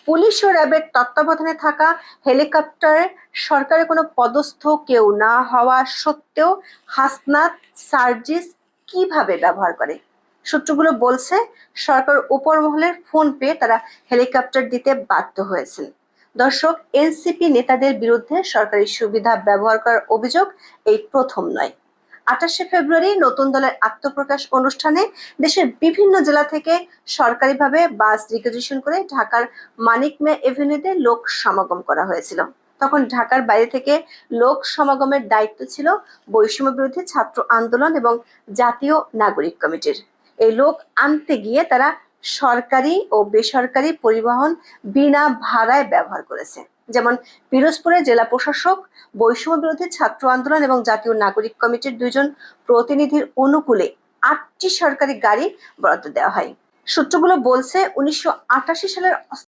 Police ও র্যাবের তত্ত্বাবধানে থাকা হেলিকপ্টারে সরকারের কোনো পদস্থ কেউ না হওয়া সত্ত্বেও হাসনাত সার্জিস কিভাবে ব্যবহার করে? সূত্রগুলো বলছে, সরকার উপর মহলের ফোন পেয়ে তারা হেলিকপ্টার দিতে বাধ্য হয়েছেন। দর্শক, এনসিপি নেতাদের বিরুদ্ধে সরকারি সুবিধা ব্যবহার করার অভিযোগ এই প্রথম নয়। 28শে ফেব্রুয়ারি নতুন দলের আত্মপ্রকাশ অনুষ্ঠানে দেশের বিভিন্ন জেলা থেকে সরকারিভাবে বাস রিকুইজিশন করে ঢাকার মানিক মিয়া এভিনিউতে লোক সমাগম করা হয়েছিল। তখন ঢাকার বাইরে থেকে লোক সমাগমের দায়িত্ব ছিল বৈষম্য বিরোধী ছাত্র আন্দোলন এবং জাতীয় নাগরিক কমিটির। এই লোক আনতে গিয়ে তারা সরকারি ও বেসরকারি পরিবহন বিনা ভাড়ায় ব্যবহার করেছে। যেমন পিরোজপুরের জেলা প্রশাসক, বৈষম্য বিরোধী ছাত্র আন্দোলন এবং জাতীয় নাগরিক কমিটির 2 জন প্রতিনিধির অনুকূলে 8টি সরকারি গাড়ি বরাদ্দ দেওয়া হয়। সূত্রগুলো বলছে, 1988 সালের